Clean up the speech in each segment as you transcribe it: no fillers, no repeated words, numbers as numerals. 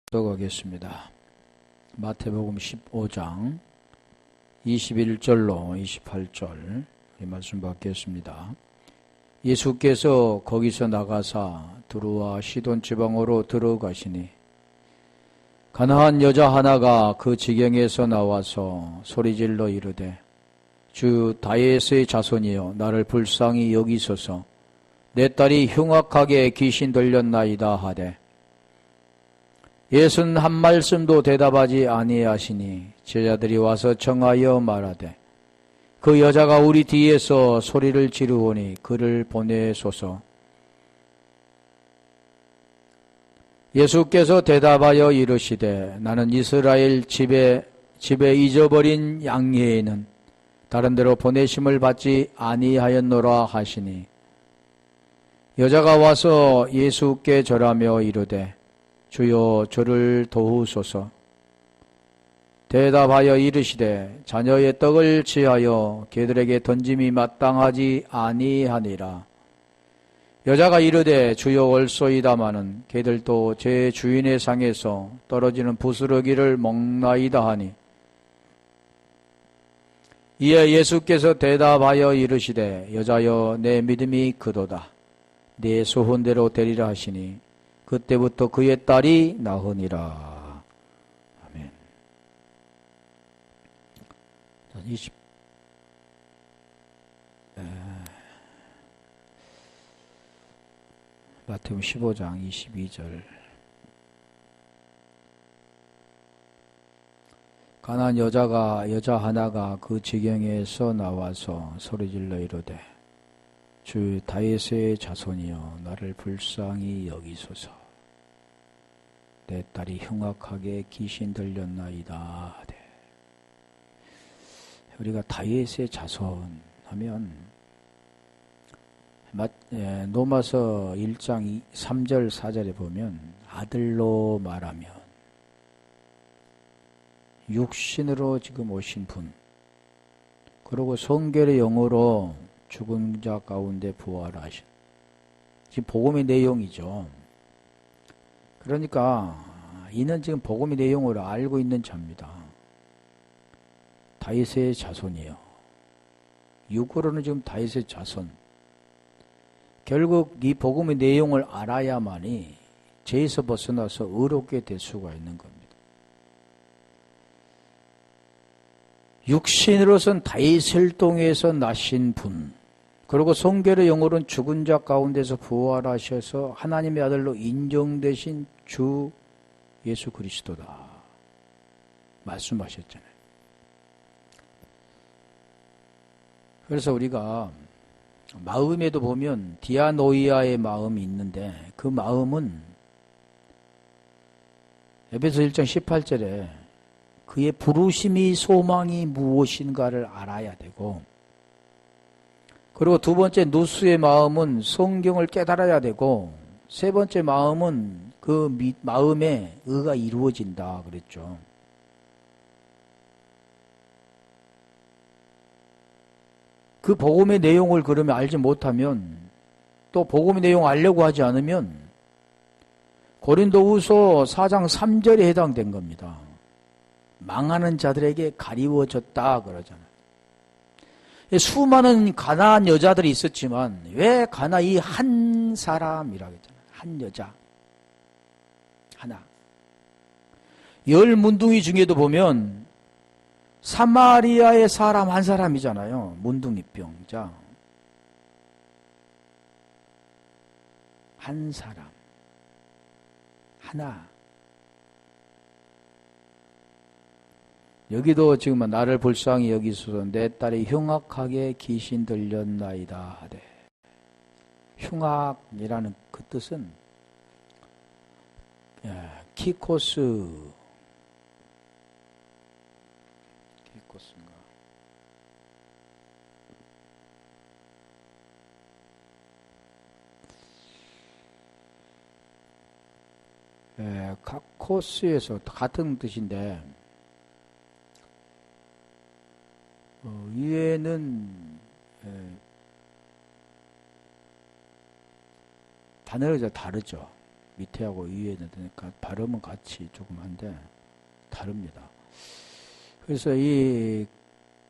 하겠습니다. 마태복음 15장 21절로 28절 이 말씀 받겠습니다. 예수께서 거기서 나가사 두루와 시돈 지방으로 들어가시니 가나안 여자 하나가 그 지경에서 나와서 소리질러 이르되 주 다윗의 자손이여 나를 불쌍히 여기소서 내 딸이 흉악하게 귀신 들렸나이다 하되 예수는 한 말씀도 대답하지 아니하시니 제자들이 와서 청하여 말하되 그 여자가 우리 뒤에서 소리를 지르오니 그를 보내소서. 예수께서 대답하여 이르시되 나는 이스라엘 집에 잊어버린 양회에는 다른 데로 보내심을 받지 아니하였노라 하시니 여자가 와서 예수께 절하며 이르되 주여 저를 도우소서. 대답하여 이르시되 자녀의 떡을 취하여 개들에게 던짐이 마땅하지 아니하니라. 여자가 이르되 주여 옳소이다마는 개들도 제 주인의 상에서 떨어지는 부스러기를 먹나이다 하니 이에 예수께서 대답하여 이르시되 여자여 내 믿음이 크도다. 네 소원대로 되리라 하시니 그때부터 그의 딸이 나으니라. 아멘. 15장 22절. 가나안 여자 하나가 그 지경에서 나와서 소리질러 이르되 주 다윗의 자손이여 나를 불쌍히 여기소서. 내 딸이 흉악하게 귀신 들렸나이다 하되. 우리가 다윗의 자손 하면 로마서 1장 3절 4절에 보면 아들로 말하면 육신으로 지금 오신 분, 그리고 성결의 영으로 죽은 자 가운데 부활하신, 지금 복음의 내용이죠. 그러니까 이는 지금 복음의 내용을 알고 있는 자입니다. 다윗의 자손이요. 육으로는 지금 다윗의 자손. 결국 이 복음의 내용을 알아야만이 죄에서 벗어나서 의롭게 될 수가 있는 겁니다. 육신으로선 다윗을 통해서 나신 분, 그리고 성결의 영으로는 죽은 자 가운데서 부활하셔서 하나님의 아들로 인정되신 주 예수 그리스도다 말씀하셨잖아요. 그래서 우리가 마음에도 보면 디아노이아의 마음이 있는데 그 마음은 에베소 1장 18절에 그의 부르심이 소망이 무엇인가를 알아야 되고, 그리고 두 번째 누수의 마음은 성경을 깨달아야 되고, 세 번째 마음은 그 마음에 의가 이루어진다 그랬죠. 그 복음의 내용을 그러면 알지 못하면, 또 복음의 내용 알려고 하지 않으면 고린도후서 4장 3절에 해당된 겁니다. 망하는 자들에게 가리워졌다 그러잖아요. 수많은 가나안 여자들이 있었지만 왜 가나 이 한 사람이라고 했잖아요. 한 여자 하나. 10문둥이 중에도 보면 사마리아의 사람 한 사람이잖아요. 문둥이병자 한 사람 하나. 여기도 지금 나를 불쌍히 여기소서 내 딸이 흉악하게 귀신 들렸나이다 하되. 흉악이라는 그 뜻은 키코스인가? 카코스에서 같은 뜻인데 위에는 단어가 다르죠. 밑에하고 위에는 그러니까 발음은 같이 조금 한데 다릅니다. 그래서 이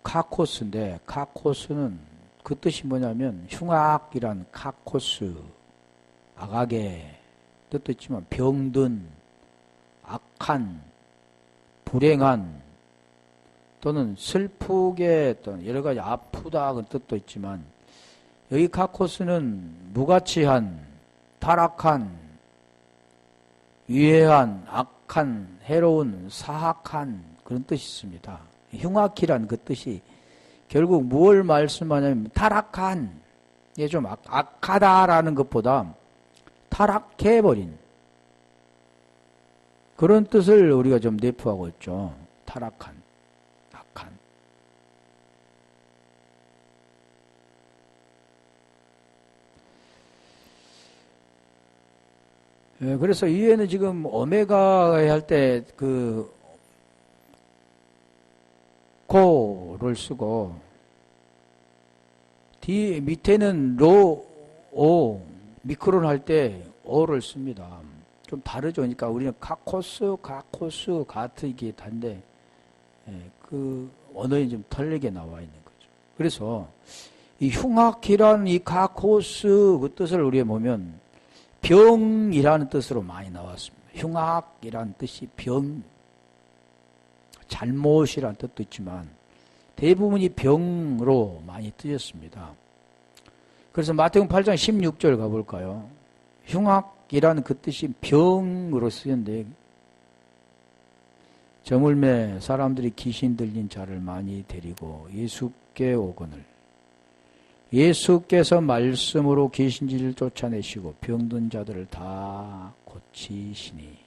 카코스인데 카코스는 그 뜻이 뭐냐면 흉악이란 카코스 악하게 뜻도 있지만 병든 악한 불행한 또는 슬프게 또는 여러 가지 아프다 그 뜻도 있지만 여기 카코스는 무가치한 타락한 유해한 악한 해로운 사악한 그런 뜻이 있습니다. 흉악이란 그 뜻이 결국 무엇을 말씀하냐면 타락한 이게 좀 악하다라는 것보다 타락해버린 그런 뜻을 우리가 좀 내포하고 있죠. 타락한, 악한. 그래서 위에는 지금 오메가 할 때 그 고를 쓰고 뒤 밑에는 오 미크론 할 때 오를 씁니다. 좀 다르죠. 그러니까 우리는 카코스 같은 이게 단데 그 언어에 좀 틀리게 나와 있는 거죠. 그래서 이 흉악이란 이 카코스 그 뜻을 우리가 보면 병이라는 뜻으로 많이 나왔습니다. 흉악이라는 뜻이 병, 잘못이라는 뜻도 있지만 대부분이 병으로 많이 뜨였습니다. 그래서 마태복음 8장 16절 가볼까요? 흉악이라는 그 뜻이 병으로 쓰였는데 저물매 사람들이 귀신 들린 자를 많이 데리고 예수께 오거늘 예수께서 말씀으로 귀신들을 쫓아내시고 병든 자들을 다 고치시니.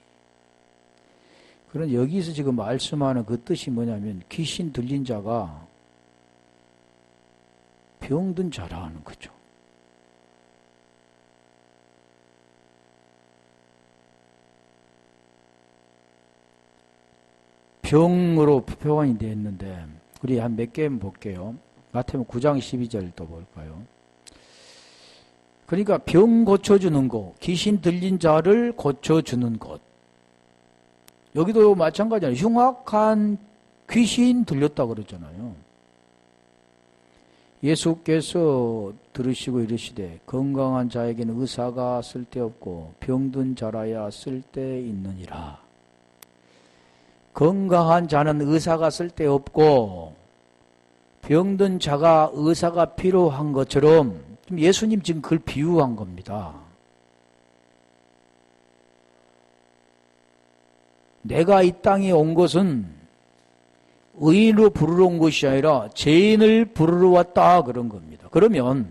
그런 여기서 지금 말씀하는 그 뜻이 뭐냐면 귀신 들린 자가 병든 자라는 거죠. 병으로 표현이 되어 있는데 우리 한 몇 개 볼게요. 마태복음 9장 12절 또 볼까요? 그러니까 병 고쳐주는 곳, 귀신 들린 자를 고쳐주는 곳. 여기도 마찬가지잖아요. 흉악한 귀신 들렸다 그러잖아요. 예수께서 들으시고 이르시되 건강한 자에게는 의사가 쓸데없고 병든 자라야 쓸데있느니라. 건강한 자는 의사가 쓸데없고 병든 자가 의사가 필요한 것처럼 예수님 지금 그걸 비유한 겁니다. 내가 이 땅에 온 것은 의인으로 부르러 온 것이 아니라 죄인을 부르러 왔다 그런 겁니다. 그러면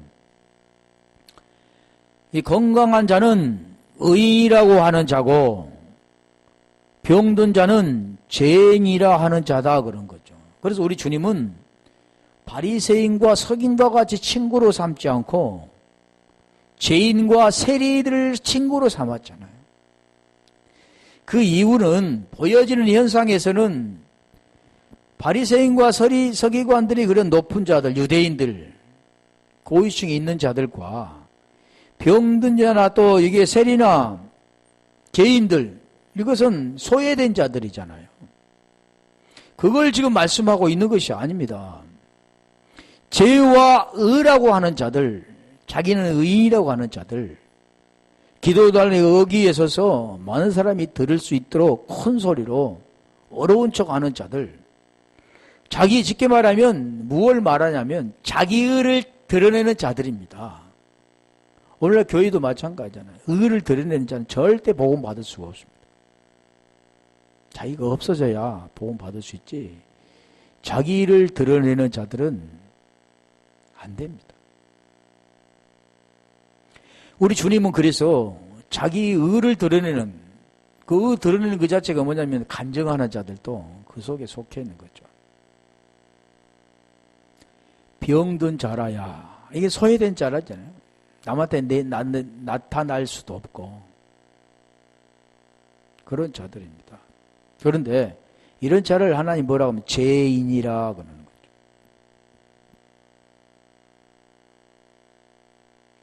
이 건강한 자는 의인이라고 하는 자고 병든 자는 죄인이라 하는 자다 그런 거죠. 그래서 우리 주님은 바리새인과 서긴과 같이 친구로 삼지 않고 죄인과 세리들을 친구로 삼았잖아요. 그 이유는 보여지는 현상에서는 바리새인과 서기관들이 그런 높은 자들, 유대인들, 고위층에 있는 자들과 병든 자나 또 이게 세리나 죄인들, 이것은 소외된 자들이잖아요. 그걸 지금 말씀하고 있는 것이 아닙니다. 죄와 의라고 하는 자들, 자기는 의인이라고 하는 자들, 기도단의 어기에 서서 많은 사람이 들을 수 있도록 큰 소리로 어려운 척하는 자들, 자기 쉽게 말하면 무엇을 말하냐면 자기 의를 드러내는 자들입니다. 오늘날 교회도 마찬가지잖아요. 의를 드러내는 자는 절대 복음 받을 수가 없습니다. 자기가 없어져야 복음 받을 수 있지. 자기 의를 드러내는 자들은 안 됩니다. 우리 주님은 그래서 자기 의를 드러내는 그 드러내는 그 자체가 뭐냐면 간증하는 자들도 그 속에 속해 있는 거죠. 병든 자라야 이게 소외된 자라잖아요. 남한테 나타날 수도 없고 그런 자들입니다. 그런데 이런 자를 하나님 뭐라고 하면 죄인이라 그러는 거죠.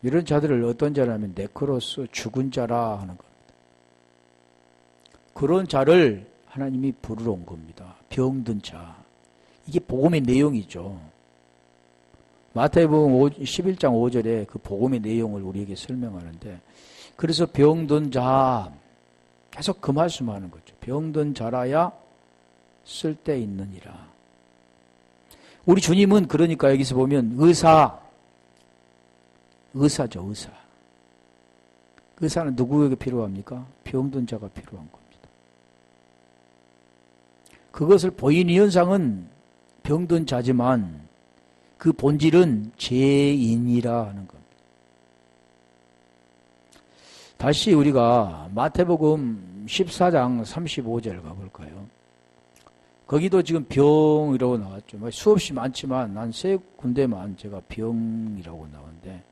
이런 자들을 어떤 자라면 네크로스 죽은 자라 하는 겁니다. 그런 자를 하나님이 부르러 온 겁니다. 병든 자. 이게 복음의 내용이죠. 마태복음 11장 5절에 그 복음의 내용을 우리에게 설명하는데, 그래서 병든 자, 계속 그 말씀하는 거죠. 병든 자라야 쓸데 있느니라. 우리 주님은 그러니까 여기서 보면 의사죠, 의사. 의사는 누구에게 필요합니까? 병든 자가 필요한 겁니다. 그것을 보이는 현상은 병든 자지만 그 본질은 죄인이라 하는 겁니다. 다시 우리가 마태복음 14장 35절 가볼까요? 거기도 지금 병이라고 나왔죠. 수없이 많지만 한 세 군데만 제가 병이라고 나오는데,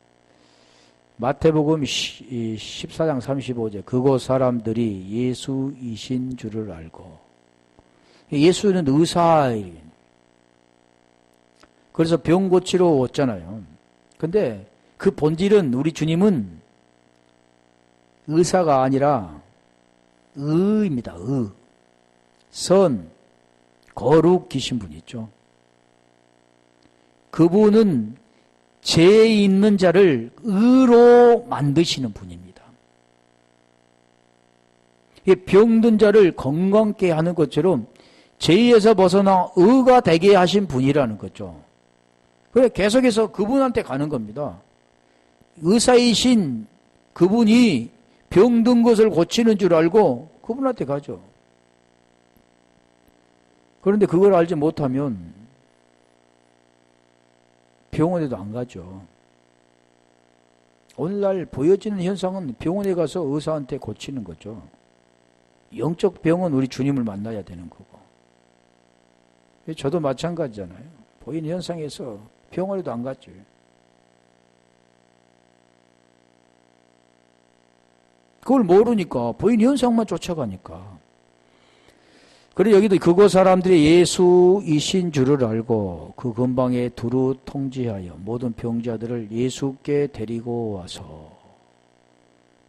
마태복음 14장 35절, 그곳 사람들이 예수이신 줄을 알고, 예수는 의사예요. 그래서 병 고치러 왔잖아요. 근데 그 본질은, 우리 주님은 의사가 아니라 의입니다. 의. 선, 거룩이신 분이 있죠. 그분은 죄 있는 자를 의로 만드시는 분입니다. 병든 자를 건강케 하는 것처럼 죄에서 벗어나 의가 되게 하신 분이라는 거죠. 그래 계속해서 그분한테 가는 겁니다. 의사이신 그분이 병든 것을 고치는 줄 알고 그분한테 가죠. 그런데 그걸 알지 못하면 병원에도 안 가죠. 오늘날 보여지는 현상은 병원에 가서 의사한테 고치는 거죠. 영적 병은 우리 주님을 만나야 되는 거고. 저도 마찬가지잖아요. 보이는 현상에서 병원에도 안 갔죠. 그걸 모르니까 보이는 현상만 쫓아가니까. 그래 여기도 그곳 사람들이 예수이신 줄을 알고 그 근방에 두루 통지하여 모든 병자들을 예수께 데리고 와서,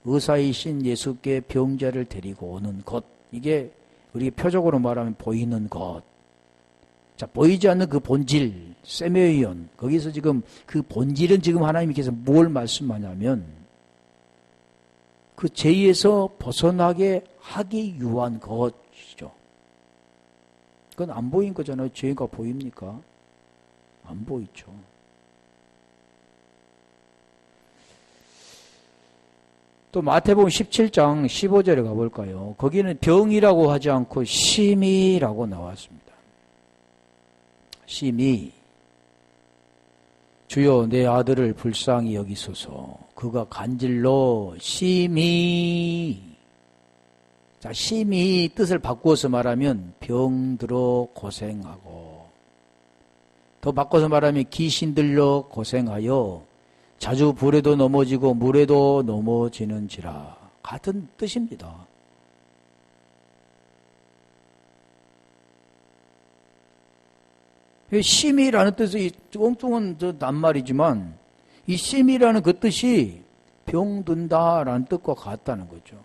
의사이신 예수께 병자를 데리고 오는 것, 이게 우리 표적으로 말하면 보이는 것. 자, 보이지 않는 그 본질, 세메이온, 거기서 지금 그 본질은 지금 하나님께서 뭘 말씀하냐면 그 죄에서 벗어나게 하기 위한 것이죠. 그건 안 보인 거잖아요. 죄가 보입니까? 안 보이죠. 또 마태복음 17장 15절에 가볼까요? 거기는 병이라고 하지 않고 심이라고 나왔습니다. 심히 주여 내 아들을 불쌍히 여기소서. 그가 간질로 심히, 자, 심히 뜻을 바꾸어서 말하면 병들어 고생하고, 더 바꿔서 말하면 귀신 들려 고생하여 자주 불에도 넘어지고 물에도 넘어지는지라, 같은 뜻입니다. 심이라는 뜻이 엉뚱한 낱말이지만 이 심이라는 그 뜻이 병든다라는 뜻과 같다는 거죠.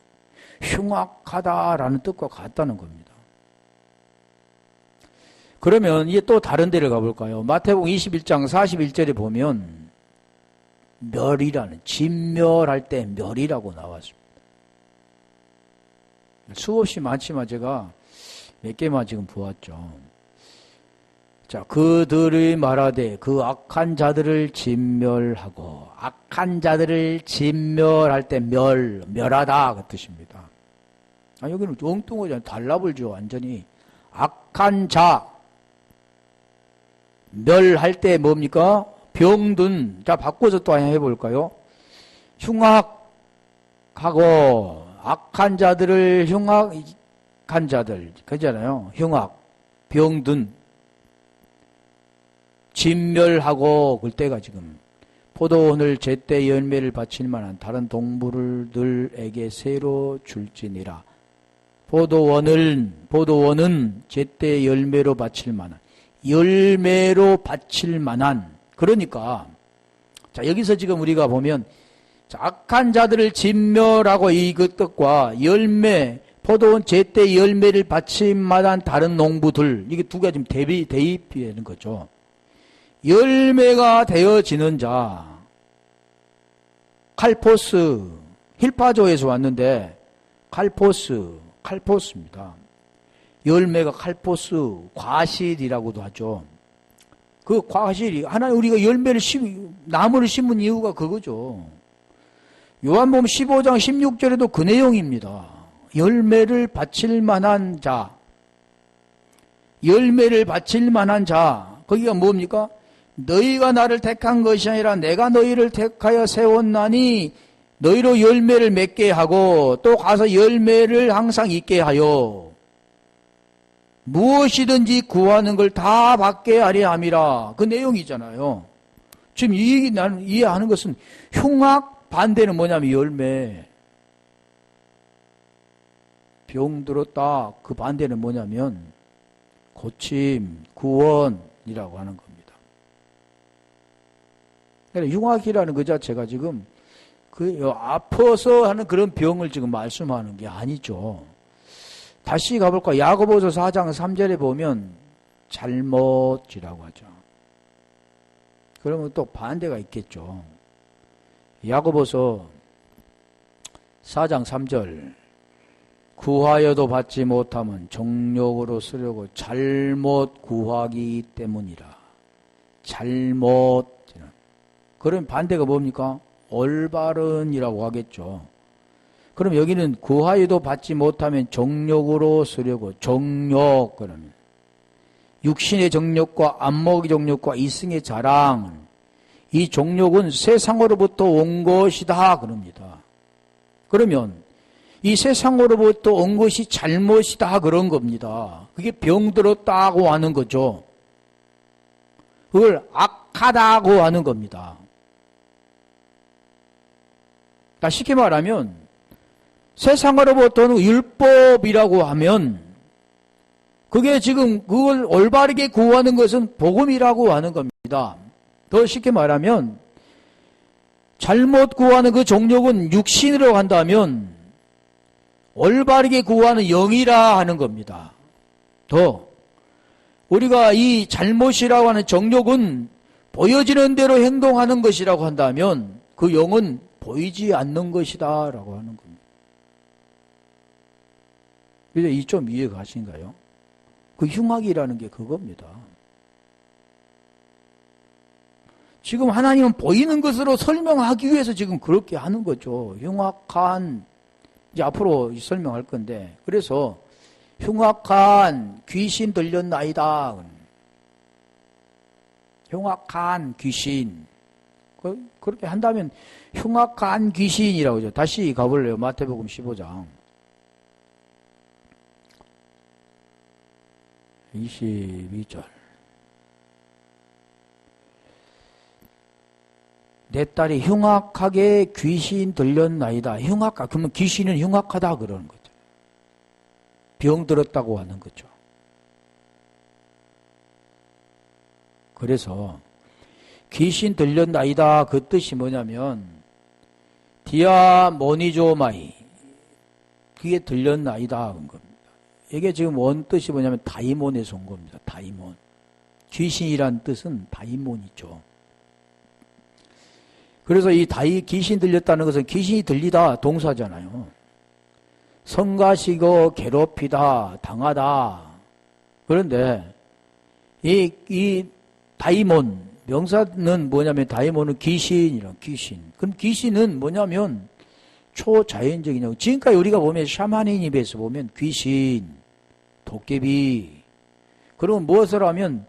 흉악하다라는 뜻과 같다는 겁니다. 그러면 이제 또 다른 데를 가볼까요? 마태복음 21장 41절에 보면 멸이라는, 진멸할 때 멸이라고 나왔습니다. 수없이 많지만 제가 몇 개만 지금 보았죠. 자, 그들이 말하되 그 악한 자들을 진멸하고, 악한 자들을 진멸할 때 멸하다 그 뜻입니다. 여기는 엉뚱하잖아요. 달라불죠, 완전히. 악한 자, 멸할 때 뭡니까? 병든, 자, 바꿔서 또 한번 해볼까요? 흉악하고, 악한 자들을 흉악한 자들, 그잖아요. 흉악, 병든, 진멸하고, 그때가 지금 포도원을 제때 열매를 바칠 만한 다른 동물들에게 새로 줄지니라. 포도원은 제때 열매로 바칠 만한, 그러니까, 자, 여기서 지금 우리가 보면, 자, 악한 자들을 진멸하고 이 그 뜻과 열매, 포도원 제때 열매를 받침마다 다른 농부들, 이게 두 가지 대입되는 거죠. 열매가 되어지는 자, 칼포스, 힐파조에서 왔는데 칼포스입니다. 열매가 칼포스, 과실이라고도 하죠. 그 과실이 하나님 우리가 나무를 심은 이유가 그거죠. 요한복음 15장 16절에도 그 내용입니다. 열매를 바칠 만한 자, 열매를 바칠 만한 자, 거기가 뭡니까? 너희가 나를 택한 것이 아니라 내가 너희를 택하여 세웠나니 너희로 열매를 맺게 하고 또 가서 열매를 항상 있게 하여 무엇이든지 구하는 걸 다 받게 하려 함이라. 그 내용이잖아요. 지금 이 얘기 나는 이해하는 것은 흉악 반대는 뭐냐면 열매. 병 들었다. 그 반대는 뭐냐면 고침, 구원이라고 하는 겁니다. 그러니까 흉악이라는 그 자체가 지금 아파서 하는 그런 병을 지금 말씀하는 게 아니죠. 다시 가볼까? 야고보서 4장 3절에 보면 잘못이라고 하죠. 그러면 또 반대가 있겠죠. 야고보서 4장 3절 구하여도 받지 못하면 정욕으로 쓰려고 잘못 구하기 때문이라. 잘못. 그럼 반대가 뭡니까? 올바른이라고 하겠죠. 그럼 여기는 구하여도 받지 못하면 정욕으로 쓰려고. 정욕. 그러면 육신의 정욕과 안목의 정욕과 이승의 자랑. 이 정욕은 세상으로부터 온 것이다. 그럽니다. 그러면 이 세상으로부터 온 것이 잘못이다. 그런 겁니다. 그게 병들었다고 하는 거죠. 그걸 악하다고 하는 겁니다. 쉽게 말하면 세상으로부터는 율법이라고 하면 그게 지금 그걸 올바르게 구하는 것은 복음이라고 하는 겁니다. 더 쉽게 말하면 잘못 구하는 그 정욕은 육신으로 간다면 올바르게 구하는 영이라 하는 겁니다. 더 우리가 이 잘못이라고 하는 정욕은 보여지는 대로 행동하는 것이라고 한다면 그 영은 보이지 않는 것이다 라고 하는 겁니다. 이제 이 좀 이해가 가신가요? 그 흉악이라는 게 그겁니다. 지금 하나님은 보이는 것으로 설명하기 위해서 지금 그렇게 하는 거죠. 흉악한, 이제 앞으로 설명할 건데, 그래서 흉악한 귀신 들렸나이다. 흉악한 귀신. 그렇게 한다면 흉악한 귀신이라고 하죠. 다시 가볼래요. 마태복음 15장 22절. 내 딸이 흉악하게 귀신 들렸나이다. 그러면 귀신은 흉악하다 그러는 거죠. 병 들었다고 하는 거죠. 그래서 귀신 들렸나이다 그 뜻이 뭐냐면 디아모니조마이, 그게 들렸나이다 그런 겁니다. 이게 지금 원 뜻이 뭐냐면 다이몬에서 온 겁니다. 다이몬. 귀신이란 뜻은 다이몬이죠. 그래서 이 귀신 들렸다는 것은 귀신이 들리다 동사잖아요. 성가시고 괴롭히다, 당하다. 그런데 이 다이몬, 명사는 뭐냐면 다이몬은 귀신이라, 귀신. 그럼 귀신은 뭐냐면 초자연적이냐고. 지금까지 우리가 보면 샤머니즘에서 보면 귀신, 도깨비, 그러면 무엇을 하면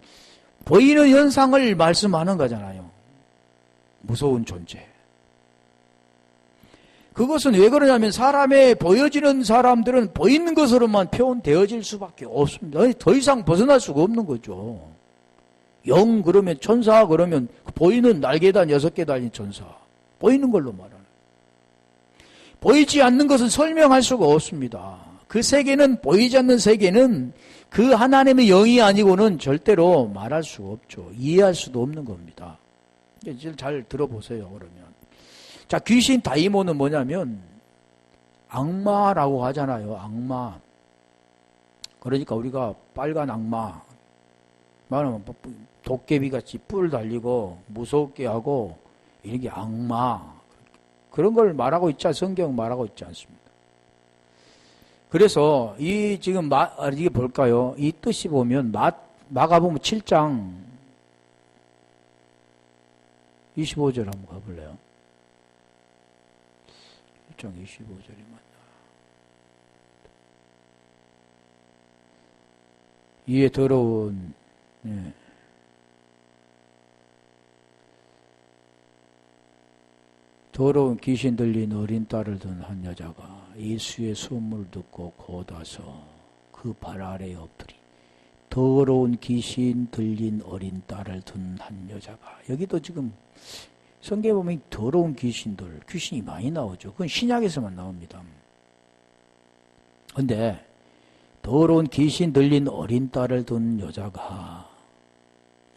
보이는 현상을 말씀하는 거잖아요. 무서운 존재. 그것은 왜 그러냐면 사람의 보여지는 사람들은 보이는 것으로만 표현되어질 수밖에 없습니다. 더 이상 벗어날 수가 없는 거죠. 영 그러면 천사 그러면 보이는 날개단 6개 달린 천사. 보이는 걸로 말하는. 보이지 않는 것은 설명할 수가 없습니다. 그 세계는, 보이지 않는 세계는 그 하나님의 영이 아니고는 절대로 말할 수 없죠. 이해할 수도 없는 겁니다. 이제 잘 들어보세요, 그러면. 자, 귀신 다이몬은 뭐냐면 악마라고 하잖아요. 악마. 그러니까 우리가 빨간 악마, 말하면 도깨비같이 뿔 달리고 무섭게 하고 이런 게 악마, 그런 걸 말하고 있지, 성경 말하고 있지 않습니다. 그래서 이 지금 이게 볼까요? 이 뜻이 보면 마가복음 7장 25절 한번 가볼래요? 7장 25절이 맞나? 이에 더러운, 예. 더러운 귀신 들린 어린 딸을 둔 한 여자가 예수의 소문을 듣고 곧 와서 그 발 아래에 엎드리. 더러운 귀신 들린 어린 딸을 둔 한 여자가. 여기도 지금 성경에 보면 더러운 귀신이 많이 나오죠. 그건 신약에서만 나옵니다. 근데 더러운 귀신 들린 어린 딸을 둔 여자가,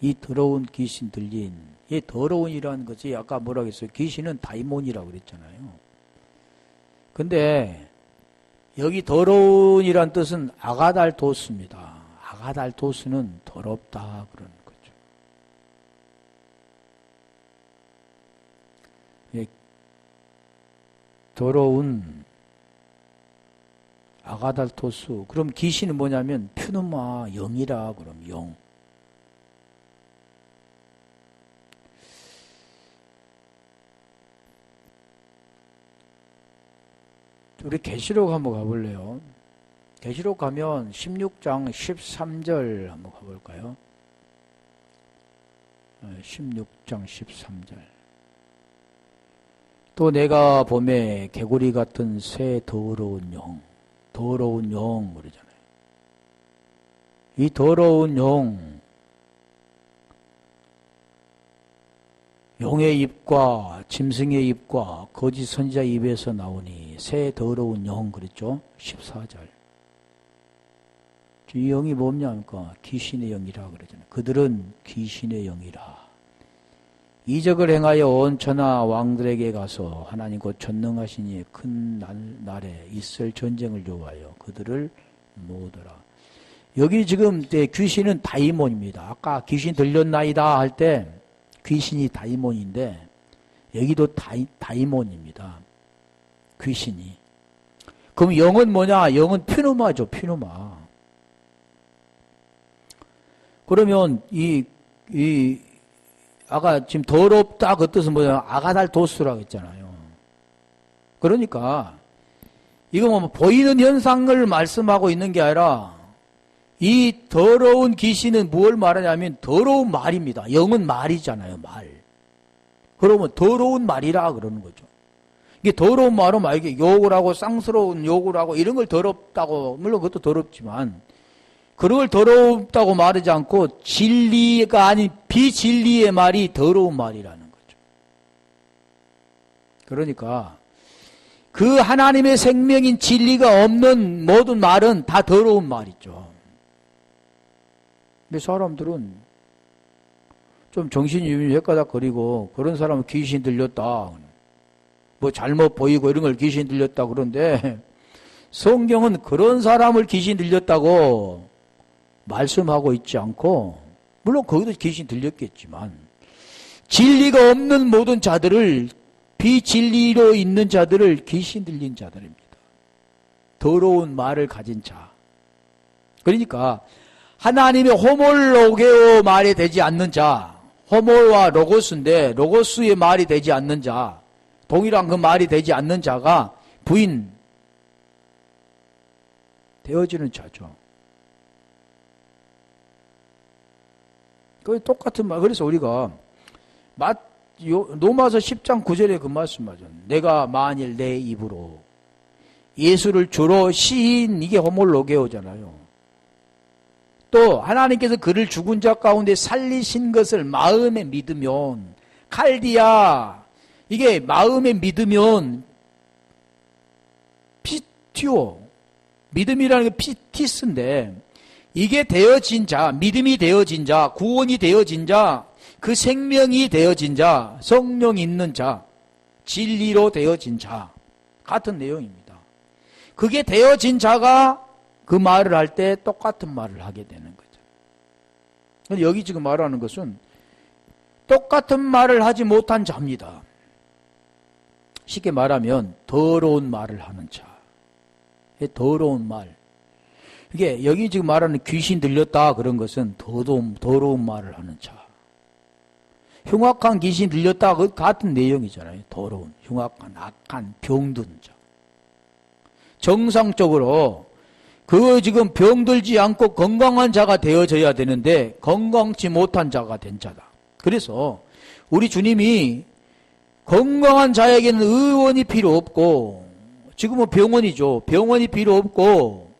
이 더러운 귀신 들린, 이 더러운이라는 것이 아까 뭐라고 했어요? 귀신은 다이몬이라고 그랬잖아요. 근데 여기 더러운이란 뜻은 아가달토스입니다. 아가달토스는 더럽다 그러는 거죠. 더러운 아가달토스. 그럼 귀신은 뭐냐면 푸누마, 영이라. 그럼 영. 우리 계시록 한번 가볼래요? 계시록 가면 16장 13절 한번 가볼까요? 16장 13절. 또 내가 봄에 개구리 같은 새 더러운 영 그러잖아요. 이 더러운 용의 입과 짐승의 입과 거짓 선지자 입에서 나오니 새 더러운 영 그랬죠? 14절. 이 영이 뭡니까? 귀신의 영이라 그러잖아요. 그들은 귀신의 영이라. 이적을 행하여 온 천하 왕들에게 가서 하나님 곧 전능하신 이의 큰 날에 있을 전쟁을 요하여 그들을 모으더라. 여기 지금 귀신은 다이몬입니다. 아까 귀신 들렸나이다 할 때 귀신이 다이몬인데 여기도 다이몬입니다. 귀신이. 그럼 영은 뭐냐? 영은 퓨누마죠. 퓨누마. 그러면 아까 지금 더럽다 그 뜻은 뭐냐? 아가달토스라고 했잖아요. 그러니까 이거 뭐 보이는 현상을 말씀하고 있는 게 아니라 이 더러운 귀신은 무엇을 말하냐면 더러운 말입니다. 영은 말이잖아요. 말. 그러면 더러운 말이라 그러는 거죠. 이게 더러운 말은 막 이게 욕을 하고 쌍스러운 욕을 하고 이런 걸 더럽다고, 물론 그것도 더럽지만 그런 걸 더럽다고 말하지 않고 진리가 아닌 비진리의 말이 더러운 말이라는 거죠. 그러니까 그 하나님의 생명인 진리가 없는 모든 말은 다 더러운 말이죠. 근데 사람들은 좀 정신이 헷가닥거리고 그런 사람은 귀신 들렸다, 뭐 잘못 보이고 이런 걸 귀신 들렸다 그런데 성경은 그런 사람을 귀신 들렸다고 말씀하고 있지 않고, 물론 거기도 귀신 들렸겠지만 진리가 없는 모든 자들을, 비진리로 있는 자들을 귀신 들린 자들입니다. 더러운 말을 가진 자. 그러니까 하나님의 호몰로게오 말이 되지 않는 자, 호몰과 로고스인데 로고스의 말이 되지 않는 자, 동일한 그 말이 되지 않는 자가 부인 되어지는 자죠. 그 똑같은 말. 그래서 우리가 로마서 10장 9절에 그 말씀하죠. 내가 만일 내 입으로 예수를 주로 시인, 이게 호몰로게오잖아요. 또 하나님께서 그를 죽은 자 가운데 살리신 것을 마음에 믿으면, 칼디아, 이게 마음에 믿으면 피티오, 믿음이라는 게 피티스인데 이게 되어진 자, 믿음이 되어진 자, 구원이 되어진 자, 그 생명이 되어진 자, 성령이 있는 자, 진리로 되어진 자, 같은 내용입니다. 그게 되어진 자가 그 말을 할 때 똑같은 말을 하게 되는 거죠. 근데 여기 지금 말하는 것은 똑같은 말을 하지 못한 자입니다. 쉽게 말하면 더러운 말을 하는 자. 더러운 말. 이게 여기 지금 말하는 귀신 들렸다 그런 것은 더러운 말을 하는 자. 흉악한 귀신 들렸다 그 같은 내용이잖아요. 더러운, 흉악한, 악한, 병든 자. 정상적으로 그 지금 병들지 않고 건강한 자가 되어져야 되는데 건강치 못한 자가 된 자다. 그래서 우리 주님이 건강한 자에게는 의원이 필요 없고 지금은 병원이죠. 병원이 필요 없고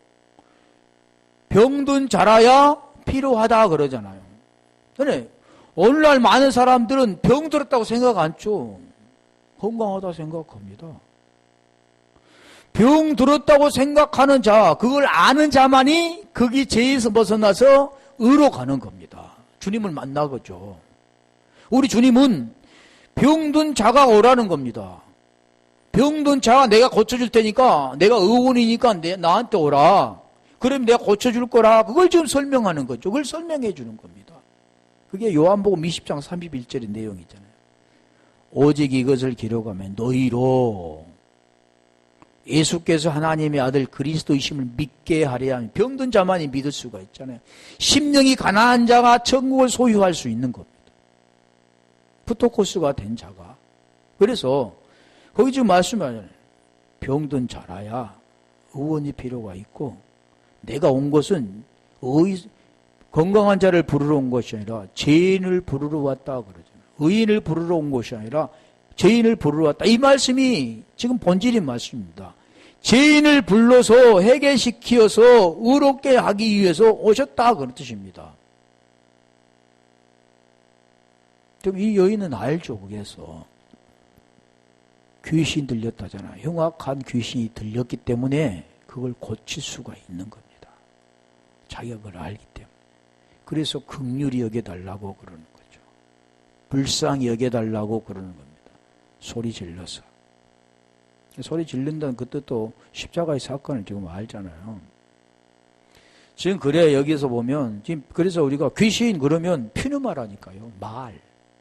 병든 자라야 필요하다 그러잖아요. 근데 오늘날 많은 사람들은 병들었다고 생각 안 죠. 건강하다 생각합니다. 병들었다고 생각하는 자, 그걸 아는 자만이 거기 죄에서 벗어나서 의로 가는 겁니다. 주님을 만나거죠. 우리 주님은 병든 자가 오라는 겁니다. 병든 자가 내가 고쳐줄 테니까 내가 의원이니까 나한테 오라. 그럼 내가 고쳐줄 거라. 그걸 지금 설명하는 거죠. 그걸 설명해 주는 겁니다. 그게 요한복음 20장 31절의 내용이잖아요. 오직 이것을 기록하면 너희로 예수께서 하나님의 아들 그리스도이심을 믿게 하려 하면 병든 자만이 믿을 수가 있잖아요. 심령이 가난한 자가 천국을 소유할 수 있는 겁니다. 프토코스가 된 자가. 그래서 거기 지금 말씀하잖아요. 병든 자라야 의원이 필요가 있고 내가 온 것은 건강한 자를 부르러 온 것이 아니라 죄인을 부르러 왔다 그러잖아요. 의인을 부르러 온 것이 아니라 죄인을 부르러 왔다. 이 말씀이 지금 본질인 말씀입니다. 죄인을 불러서 해결시켜서 의롭게 하기 위해서 오셨다 그런 뜻입니다. 그럼 이 여인은 알죠. 그래서 귀신 들렸다잖아요. 흉악한 귀신이 들렸기 때문에 그걸 고칠 수가 있는 겁니다. 자기가 그걸 알기 때문에. 그래서 긍휼히 여겨달라고 그러는 거죠. 불쌍히 여겨달라고 그러는 겁니다. 소리 질러서. 소리 질른다는 그 뜻도 십자가의 사건을 지금 알잖아요. 지금 그래 여기서 보면 지금 그래서 우리가 귀신 그러면 피누마라니까요. 말,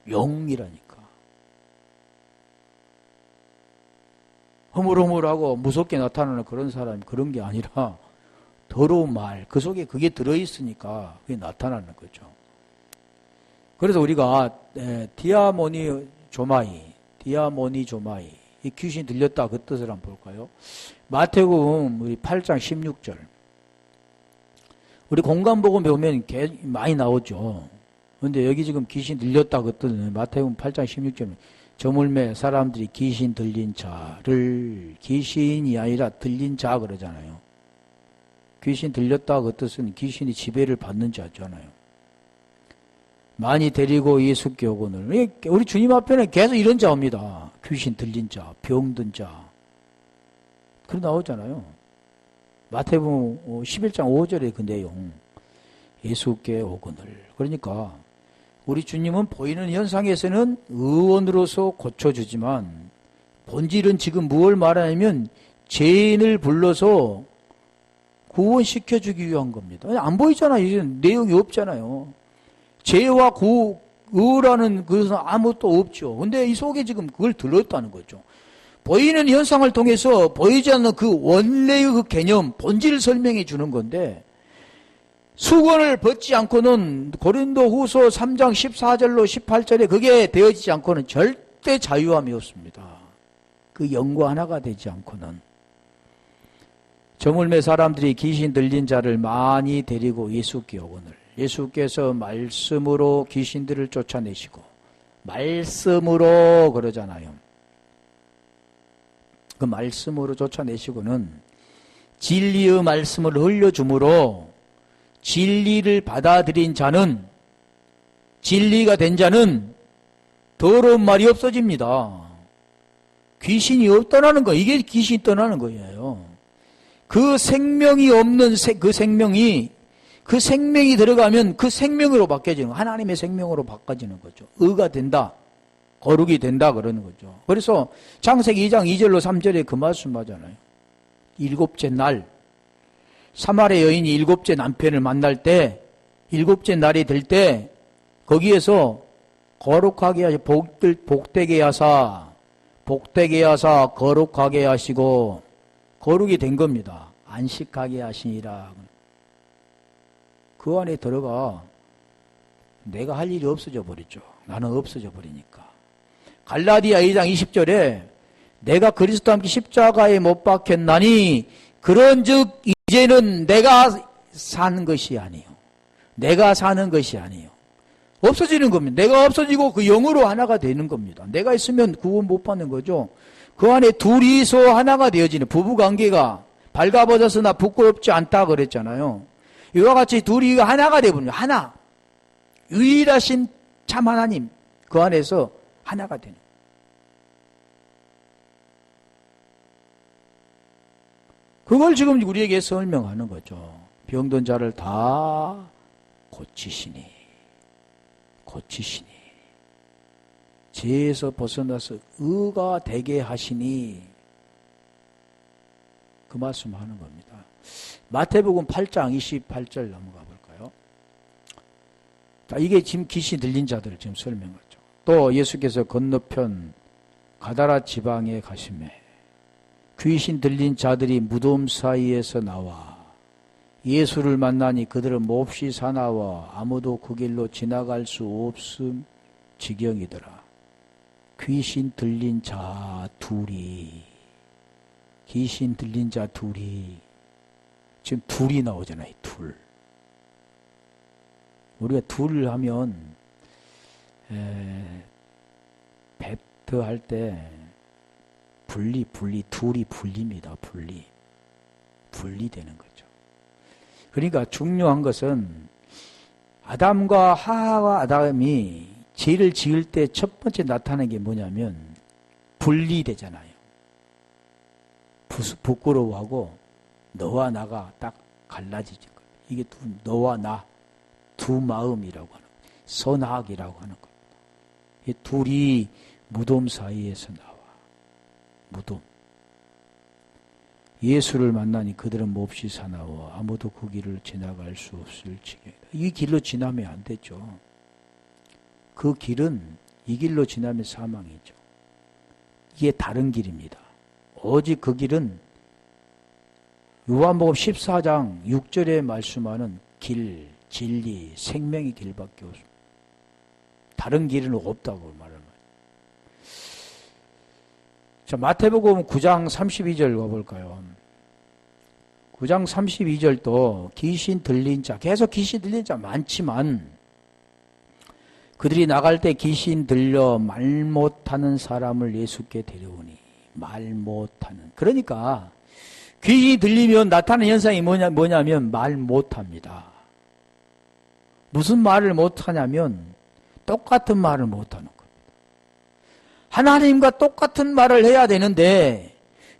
영이라니까. 허물허물하고 무섭게 나타나는 그런 사람이 그런 게 아니라 더러운 말, 그 속에 그게 들어있으니까 그게 나타나는 거죠. 그래서 우리가 디아모니 조마이, 이 귀신 들렸다 그 뜻을 한번 볼까요? 마태복음 우리 8장 16절. 우리 공간복음 보면 많이 나오죠. 그런데 여기 지금 귀신 들렸다 그 뜻은 마태복음 8장 16절. 저물매 사람들이 귀신 들린 자를 귀신이 아니라 들린 자 그러잖아요. 귀신 들렸다 그 뜻은 귀신이 지배를 받는 자잖아요. 많이 데리고 예수께 오거늘. 우리 주님 앞에는 계속 이런 자 옵니다. 귀신 들린 자, 병든 자. 그런 나오잖아요. 마태복음 11장 5절의 그 내용. 예수께 오거늘. 그러니까 우리 주님은 보이는 현상에서는 의원으로서 고쳐주지만 본질은 지금 무엇을 말하냐면 죄인을 불러서 구원시켜주기 위한 겁니다. 안 보이잖아요. 이제 내용이 없잖아요. 죄와 의라는 것은 아무것도 없죠. 근데 이 속에 지금 그걸 들었다는 거죠. 보이는 현상을 통해서 보이지 않는 그 원래의 그 개념, 본질을 설명해 주는 건데 수건을 벗지 않고는 고린도 후서 3장 14절로 18절에 그게 되어지지 않고는 절대 자유함이 없습니다. 그 영과 하나가 되지 않고는. 저물매 사람들이 귀신 들린 자를 많이 데리고 예수께 오거늘. 예수께서 말씀으로 귀신들을 쫓아내시고 말씀으로 그러잖아요. 그 말씀으로 쫓아내시고는 진리의 말씀을 흘려주므로 진리를 받아들인 자는 진리가 된 자는 더러운 말이 없어집니다. 귀신이 없다는 거 이게 귀신이 떠나는 거예요. 그 생명이 없는 그 생명이 들어가면 그 생명으로 바뀌어지는 거예요. 하나님의 생명으로 바꿔지는 거죠. 의가 된다. 거룩이 된다 그러는 거죠. 그래서 창세기 2장 2절로 3절에 그 말씀 하잖아요. 일곱째 날 사마리아 여인이 일곱째 남편을 만날 때 일곱째 날이 될 때 거기에서 거룩하게 하시 복되게 하사 거룩하게 하시고 거룩이 된 겁니다. 안식하게 하시니라. 그 안에 들어가 내가 할 일이 없어져 버렸죠. 나는 없어져 버리니까. 갈라디아 2장 20절에 내가 그리스도와 함께 십자가에 못 박혔나니 그런즉 이제는 내가 사는 것이 아니요. 내가 사는 것이 아니요. 없어지는 겁니다. 내가 없어지고 그 영으로 하나가 되는 겁니다. 내가 있으면 구원 못 받는 거죠. 그 안에 둘이서 하나가 되어지는 부부관계가 발가벗어서나 부끄럽지 않다 그랬잖아요. 이와 같이 둘이 하나가 되어버려요. 하나. 유일하신 참 하나님 그 안에서 하나가 되는. 그걸 지금 우리에게 설명하는 거죠. 병든 자를 다 고치시니 죄에서 벗어나서 의가 되게 하시니 그 말씀하는 겁니다. 마태복음 8장 28절 넘어가 볼까요? 자, 이게 지금 귀신 들린 자들을 지금 설명하죠. 또 예수께서 건너편 가다라 지방에 가시매 귀신 들린 자들이 무덤 사이에서 나와 예수를 만나니 그들은 몹시 사나워 아무도 그 길로 지나갈 수 없음 지경이더라. 귀신 들린 자 둘이 지금 둘이 나오잖아요. 둘. 우리가 둘 하면 배트 할 때 둘이 분리입니다. 분리되는 거죠. 그러니까 중요한 것은 아담과 하와 아담이 죄를 지을 때 첫 번째 나타나는 게 뭐냐면 분리되잖아요. 부끄러워하고 너와 나가 딱 갈라지죠. 이게 너와 나 두 마음이라고 하는 거예요. 선악이라고 하는 거예요. 이 둘이 무덤 사이에서 나와. 무덤. 예수를 만나니 그들은 몹시 사나워 아무도 그 길을 지나갈 수 없을 지경이다. 이 길로 지나면 안 되죠. 그 길은 이 길로 지나면 사망이죠. 이게 다른 길입니다. 오직 그 길은 요한복음 14장 6절에 말씀하는 길, 진리, 생명의 길밖에 없습니다. 다른 길은 없다고 말하는 거예요. 자, 마태복음 9장 32절 가볼까요? 9장 32절도 귀신 들린 자, 계속 귀신 들린 자 많지만 그들이 나갈 때 귀신 들려 말 못하는 사람을 예수께 데려오니 말 못하는. 그러니까 귀신이 들리면 나타나는 현상이 뭐냐면 말 못합니다. 무슨 말을 못하냐면 똑같은 말을 못하는 겁니다. 하나님과 똑같은 말을 해야 되는데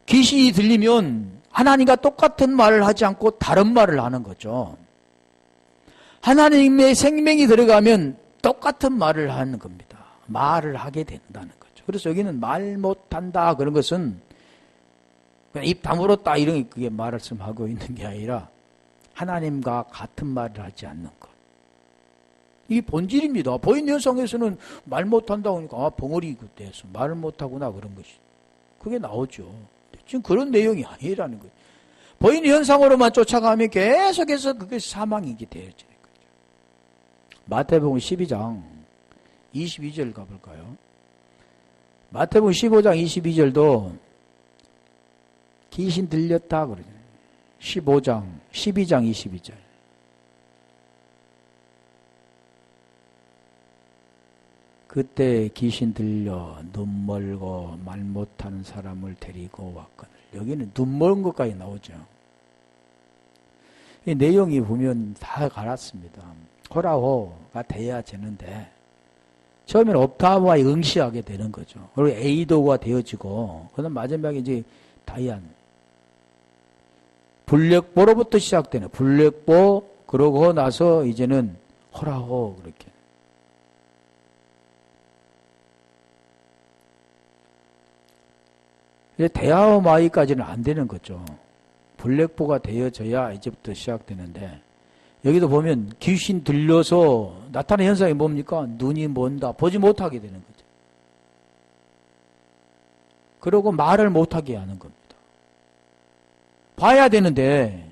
귀신이 들리면 하나님과 똑같은 말을 하지 않고 다른 말을 하는 거죠. 하나님의 생명이 들어가면 똑같은 말을 하는 겁니다. 말을 하게 된다는 거죠. 그래서 여기는 말 못한다 그런 것은 그냥 입 다물었다 이런 그게 말씀하고 있는 게 아니라 하나님과 같은 말을 하지 않는 것. 이게 본질입니다. 보인현상에서는 말 못한다고 하니까 벙어리 돼서 말을 못하구나 그런 것이. 그게 나오죠. 지금 그런 내용이 아니라는 거예요. 보인현상으로만 쫓아가면 계속해서 그게 사망이게 되어지는 거죠. 마태복음 12장 22절 가볼까요? 마태복음 15장 22절도 귀신 들렸다 그러잖아요. 12장 22절. 그때 귀신 들려 눈 멀고 말 못하는 사람을 데리고 왔거늘. 여기는 눈 멀은 것까지 나오죠. 이 내용이 보면 다 갈았습니다. 호라호가 돼야 되는데 처음에는 옵타와 응시하게 되는 거죠. 그리고 에이도가 되어지고 그다음 마지막에 이제 다이안 불력보로부터 시작되는 불력보 그러고 나서 이제는 호라호 그렇게. 이제 대하오마이까지는 안 되는 거죠. 블랙보가 되어져야 이제부터 시작되는데, 여기도 보면 귀신 들려서 나타나는 현상이 뭡니까? 눈이 먼다. 보지 못하게 되는 거죠. 그러고 말을 못하게 하는 겁니다. 봐야 되는데,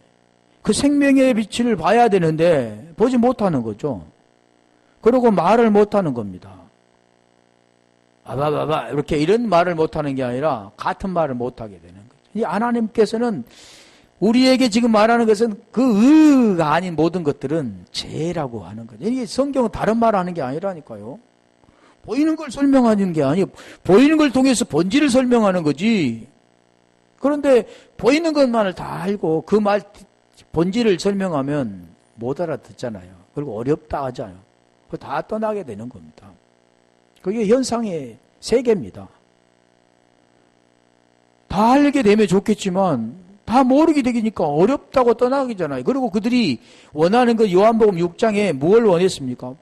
그 생명의 빛을 봐야 되는데 보지 못하는 거죠. 그러고 말을 못하는 겁니다. 아바바바 이렇게 이런 말을 못하는 게 아니라 같은 말을 못하게 되는 거죠. 이 하나님께서는 우리에게 지금 말하는 것은 그 의가 아닌 모든 것들은 죄라고 하는 거죠. 이게 성경은 다른 말 하는 게 아니라니까요. 보이는 걸 설명하는 게 아니에요. 보이는 걸 통해서 본질을 설명하는 거지. 그런데 보이는 것만을 다 알고 그 말 본질을 설명하면 못 알아듣잖아요. 그리고 어렵다 하잖아요. 그거 다 떠나게 되는 겁니다. 그게 현상의 세계입니다. 다 알게 되면 좋겠지만 다 모르게 되니까 어렵다고 떠나기잖아요. 그리고 그들이 원하는 그 요한복음 6장에 무엇을 원했습니까?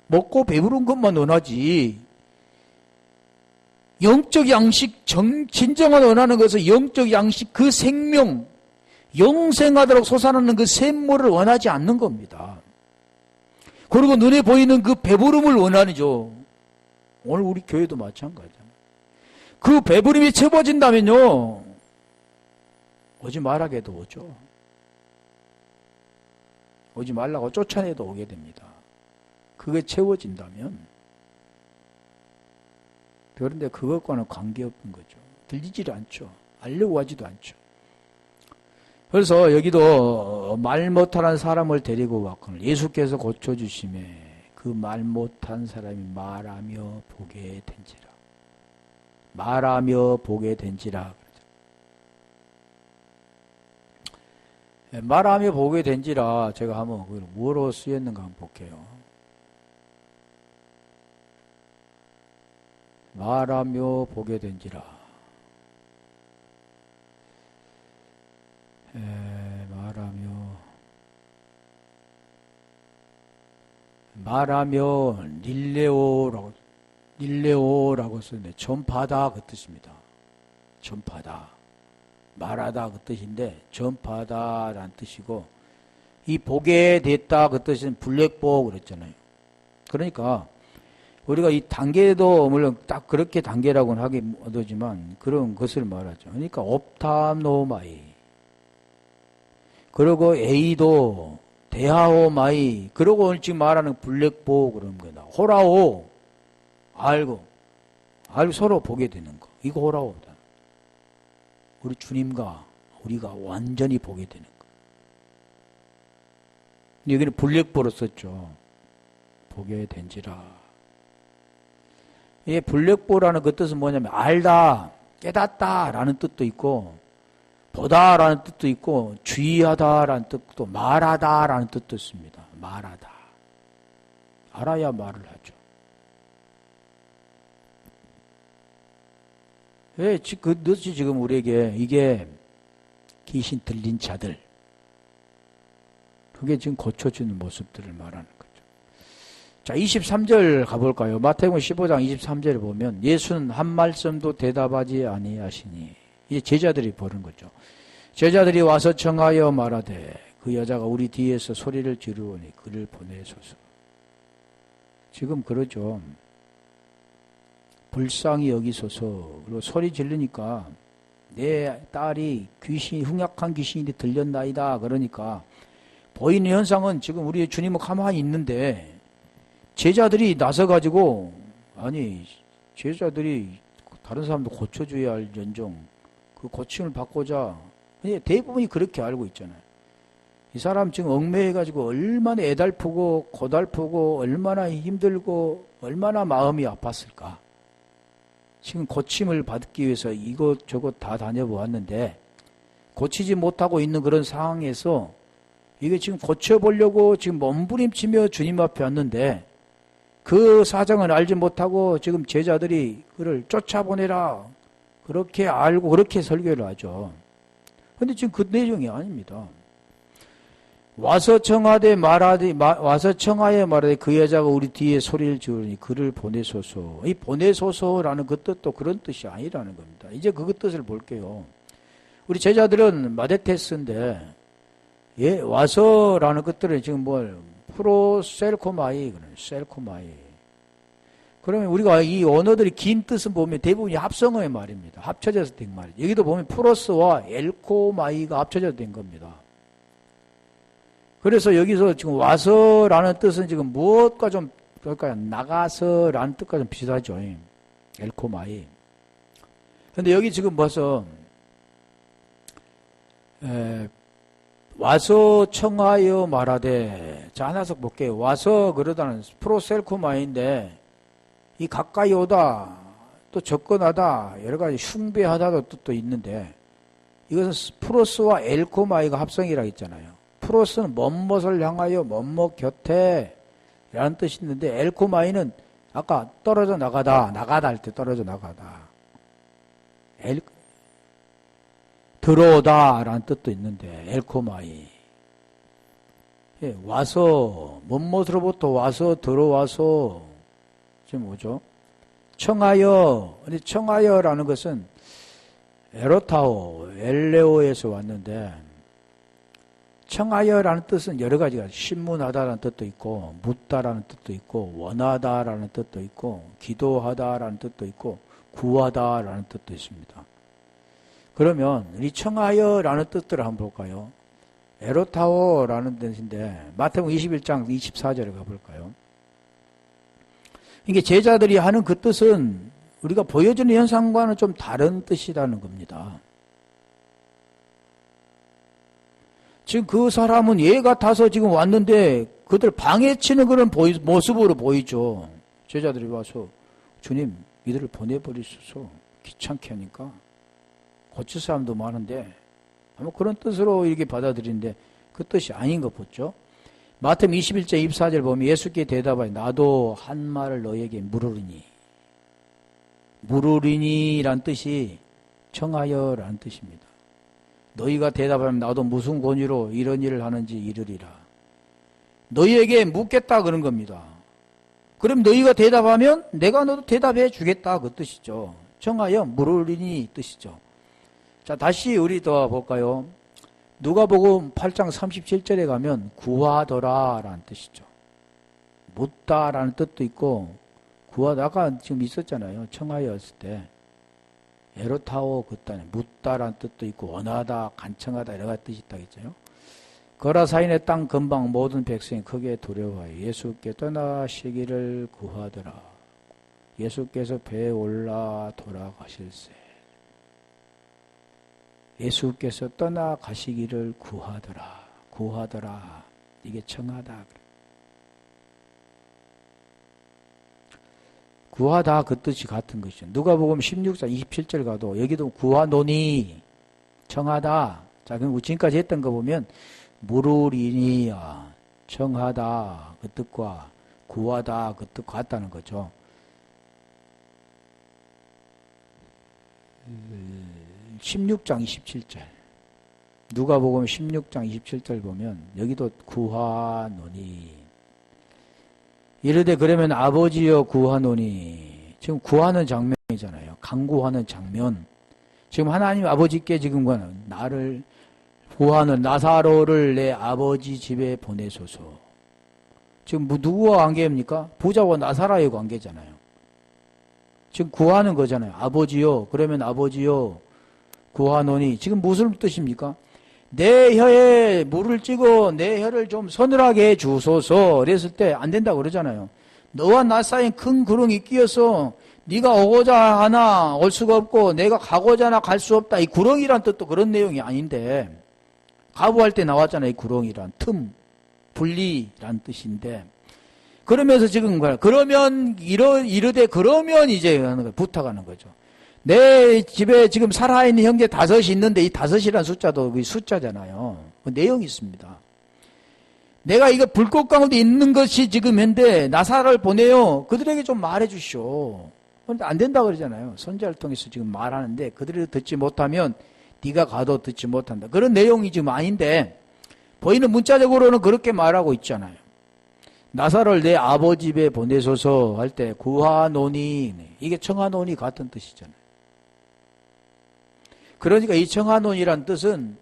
먹고 배부른 것만 원하지. 영적 양식, 진정한 원하는 것은 영적 양식, 그 생명, 영생하도록 솟아나는 그 샘물을 원하지 않는 겁니다. 그리고 눈에 보이는 그 배부름을 원하죠. 오늘 우리 교회도 마찬가지잖아요. 그 배부름이 채워진다면요, 오지 말라게도 오죠. 오지 말라고 쫓아내도 오게 됩니다. 그게 채워진다면. 그런데 그것과는 관계없는 거죠. 들리질 않죠. 알려고 하지도 않죠. 그래서 여기도 말 못하는 사람을 데리고 왔거늘 예수께서 고쳐주심에 그 말 못한 사람이 말하며 보게 된지라. 말하며 보게 된지라. 말하며 보게 된지라 제가 한번 뭐로 쓰였는가 한번 볼게요. 말하며 보게 된지라. 말하며 릴레오라고 쓰는데 전파다 그 뜻입니다. 전파다. 말하다 그 뜻인데 전파다라는 뜻이고, 이 보게 됐다 그 뜻은 블랙보 그랬잖아요. 그러니까 우리가 이 단계도 물론 딱 그렇게 단계라고는 하긴 어떠지만 그런 것을 말하죠. 그러니까 옵탐노마이, 그리고 A도 대하오마이, 그리고 오늘 지금 말하는 블랙보 그런 거다. 호라오, 알고 서로 보게 되는 거. 이거 호라오다. 우리 주님과 우리가 완전히 보게 되는 거. 여기는 블랙보로 썼죠. 보게 된지라. 이 블랙보라는 그 뜻은 뭐냐면 알다, 깨닫다 라는 뜻도 있고, 보다 라는 뜻도 있고, 주의하다 라는 뜻도, 말하다 라는 뜻도 있습니다. 말하다. 알아야 말을 하죠. 왜 그것이 지금 우리에게 이게 귀신 들린 자들, 그게 지금 고쳐주는 모습들을 말하는 거죠. 자, 23절 가볼까요? 마태복음 15장 23절에 보면 예수는 한 말씀도 대답하지 아니하시니, 이제 제자들이 보는 거죠. 제자들이 와서 청하여 말하되 그 여자가 우리 뒤에서 소리를 지르오니 그를 보내소서. 지금 그러죠. 불쌍히 여기소서. 그리고 소리 지르니까 내 딸이 흉악한 귀신이 들렸나이다. 그러니까 보이는 현상은 지금 우리 주님은 가만히 있는데 제자들이 나서가지고, 아니 제자들이 다른 사람도 고쳐줘야 할 연정 그 고침을 받고자, 대부분이 그렇게 알고 있잖아요. 이 사람 지금 얽매여가지고 얼마나 애달프고 고달프고 얼마나 힘들고 얼마나 마음이 아팠을까. 지금 고침을 받기 위해서 이것저것 다 다녀보았는데 고치지 못하고 있는 그런 상황에서 이게 지금 고쳐보려고 지금 몸부림치며 주님 앞에 왔는데 그 사정을 알지 못하고 지금 제자들이 그를 쫓아보내라 그렇게 알고 그렇게 설교를 하죠. 그런데 지금 그 내용이 아닙니다. 와서 청하여 말하되 그 여자가 우리 뒤에 소리를 지르니 그를 보내소서. 이 보내소서라는 그 뜻도 그런 뜻이 아니라는 겁니다. 이제 그 뜻을 볼게요. 우리 제자들은 마데테스인데, 예, 와서라는 것들은 지금 프로셀코마이, 셀코마이. 그러면 우리가 이 언어들이 긴 뜻은 보면 대부분이 합성어의 말입니다. 합쳐져서 된 말이죠. 여기도 보면 프로스와 엘코마이가 합쳐져서 된 겁니다. 그래서 여기서 지금 와서라는 뜻은 지금 무엇과 좀, 그러니까 나가서라는 뜻과 좀 비슷하죠. 엘코마이. 근데 여기 지금 벌써, 와서 청하여 말하되, 자, 하나씩 볼게요. 와서 그러다는 프로셀코마인데, 이 가까이 오다, 또 접근하다, 여러 가지 흉배하다도 뜻도 있는데, 이것은 프로스와 엘코마이가 합성이라고 했잖아요. 프로스는 멋멋을 향하여 멋멋 곁에 라는 뜻이 있는데, 엘코마이는 아까 떨어져 나가다 할 때 떨어져 나가다. 들어오다 라는 뜻도 있는데, 엘코마이. 예, 와서, 멋멋으로부터 와서, 들어와서, 지금 뭐죠? 청하여. 근데 청하여라는 것은 에로타오, 엘레오에서 왔는데, 청하여라는 뜻은 여러 가지가 신문하다라는 뜻도 있고, 묻다라는 뜻도 있고, 원하다라는 뜻도 있고, 기도하다라는 뜻도 있고, 구하다라는 뜻도 있습니다. 그러면 이 청하여라는 뜻들을 한번 볼까요? 에로타오라는 뜻인데, 마태복음 21장 24절에 가볼까요? 이게 제자들이 하는 그 뜻은 우리가 보여주는 현상과는 좀 다른 뜻이라는 겁니다. 지금 그 사람은 얘 같아서 지금 왔는데 그들 방해치는 그런 모습으로 보이죠. 제자들이 와서 주님 이들을 보내버리소서, 귀찮게 하니까. 고칠 사람도 많은데 아마 그런 뜻으로 이렇게 받아들이는데 그 뜻이 아닌 것 보죠. 마태복음 21장 24절 보면 예수께 대답하여 나도 한 말을 너에게 물으리니. 물으리니란 뜻이 청하여라는 뜻입니다. 너희가 대답하면 나도 무슨 권위로 이런 일을 하는지 이르리라. 너희에게 묻겠다 그런 겁니다. 그럼 너희가 대답하면 내가 너도 대답해 주겠다 그 뜻이죠. 청하여 물으리니 뜻이죠. 자, 다시 우리 더 볼까요? 누가복음 8장 37절에 가면 구하더라 라는 뜻이죠. 묻다 라는 뜻도 있고, 구하다, 아까 지금 있었잖아요. 청하였을 때. 에로타오 그딴에 묻다 라는 뜻도 있고, 원하다, 간청하다 여러 가지 뜻이 있다고 했잖아요. 거라사인의 땅 근방 모든 백성이 크게 두려워하여 예수께 떠나시기를 구하더라. 예수께서 배에 올라 돌아가실세. 예수께서 떠나가시기를 구하더라. 구하더라. 이게 청하다. 구하다 그 뜻이 같은 것이죠. 누가복음 16장 27절 가도 여기도 구하노니 청하다. 자, 그럼 지금까지 했던 거 보면 물으리니야 청하다 그 뜻과 구하다 그 뜻 같다는 거죠. 16장 27절 누가복음 16장 27절 보면 여기도 구하노니 이르되 그러면 아버지여 구하노니 지금 구하는 장면이잖아요. 간구하는 장면. 지금 하나님 아버지께 지금 나를 구하는 나사로를 내 아버지 집에 보내소서. 지금 누구와 관계입니까? 부자와 나사로의 관계잖아요. 지금 구하는 거잖아요. 아버지요. 그러면 아버지요. 구하노니 지금 무슨 뜻입니까? 내 혀에 물을 찍어 내 혀를 좀 서늘하게 해 주소서. 그랬을 때 안 된다고 그러잖아요. 너와 나 사이에 큰 구렁이 끼어서 네가 오고자 하나 올 수가 없고 내가 가고자 하나 갈 수 없다. 이 구렁이란 뜻도 그런 내용이 아닌데 가부할 때 나왔잖아요. 이 구렁이란 틈, 분리란 뜻인데 그러면서 지금 그러면 이르되 그러면 이제 부탁하는 거죠. 내 집에 지금 살아있는 형제 5이 있는데 이 5이라는 숫자도 숫자잖아요. 그 내용이 있습니다. 내가 이거 불꽃 가운데 있는 것이 지금 현대 나사로를 보내요. 그들에게 좀 말해 주시오. 그런데 안 된다고 그러잖아요. 선지자를 통해서 지금 말하는데 그들이 듣지 못하면 네가 가도 듣지 못한다. 그런 내용이 지금 아닌데 보이는 문자적으로는 그렇게 말하고 있잖아요. 나사로를 내 아버지 집에 보내소서 할 때 구하노니 이게 청하노니 같은 뜻이잖아요. 그러니까 이 청하논이란 뜻은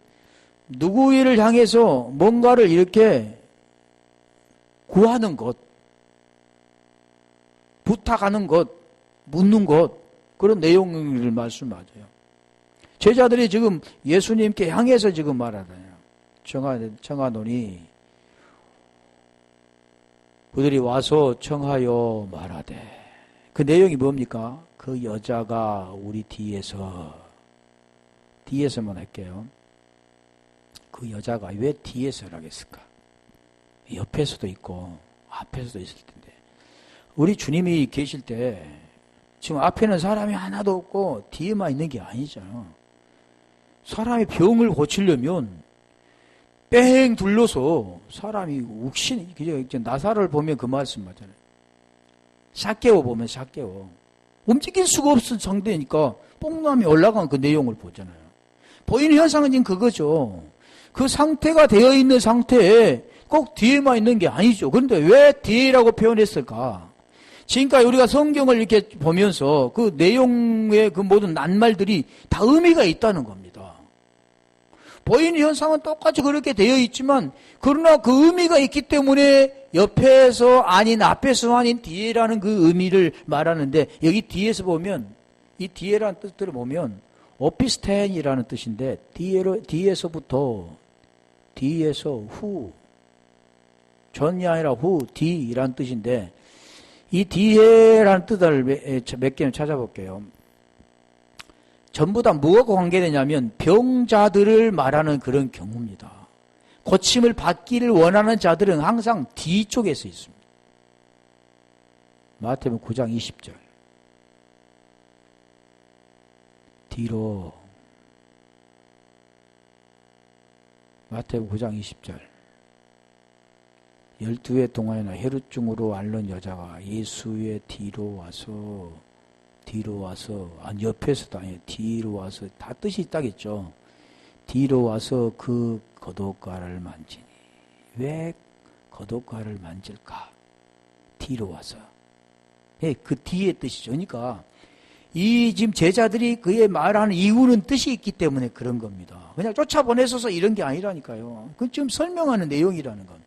누구를 향해서 뭔가를 이렇게 구하는 것, 부탁하는 것, 묻는 것, 그런 내용을 말씀하죠. 제자들이 지금 예수님께 향해서 지금 말하잖아요. 청하노니 그들이 와서 청하여 말하되, 그 내용이 뭡니까? 그 여자가 우리 뒤에서만 할게요. 그 여자가 왜 뒤에서라고 했을까? 옆에서도 있고 앞에서도 있을 텐데, 우리 주님이 계실 때 지금 앞에는 사람이 하나도 없고 뒤에만 있는 게 아니잖아요. 사람이 병을 고치려면 뺑 둘러서 사람이 욱신, 나사를 보면 그 말씀 맞잖아요. 삭개오 보면 삭개오. 움직일 수가 없는 상태니까 뽕남이 올라간 그 내용을 보잖아요. 보이는 현상은 지금 그거죠. 그 상태가 되어 있는 상태에 꼭 뒤에만 있는 게 아니죠. 그런데 왜 뒤라고 표현했을까? 지금까지 우리가 성경을 이렇게 보면서 그 내용의 그 모든 낱말들이 다 의미가 있다는 겁니다. 보이는 현상은 똑같이 그렇게 되어 있지만, 그러나 그 의미가 있기 때문에 옆에서 아닌 앞에서 아닌 뒤에라는 그 의미를 말하는데, 여기 뒤에서 보면, 이 뒤에라는 뜻들을 보면 오피스텐이라는 뜻인데, 뒤에서부터, 뒤에서 후, 전이 아니라 후, 뒤라는 뜻인데, 이 뒤에라는 뜻을 몇 개는 찾아볼게요. 전부 다 무엇과 관계되냐면 병자들을 말하는 그런 경우입니다. 고침을 받기를 원하는 자들은 항상 뒤쪽에 서 있습니다. 마태복음 9장 20절. 뒤로. 마태복음 9장 20절. 12회 동안이나 혈루증으로 앓는 여자가 예수의 뒤로 와서, 아니, 옆에서도 아니에요. 뒤로 와서, 다 뜻이 있다겠죠. 뒤로 와서 그 겉옷가를 만지니. 왜 겉옷가를 만질까? 뒤로 와서. 예, 그 뒤의 뜻이죠. 그러니까, 이 지금 제자들이 그의 말하는 이유는 뜻이 있기 때문에 그런 겁니다. 그냥 쫓아보내서서 이런 게 아니라니까요. 그건 지금 설명하는 내용이라는 겁니다.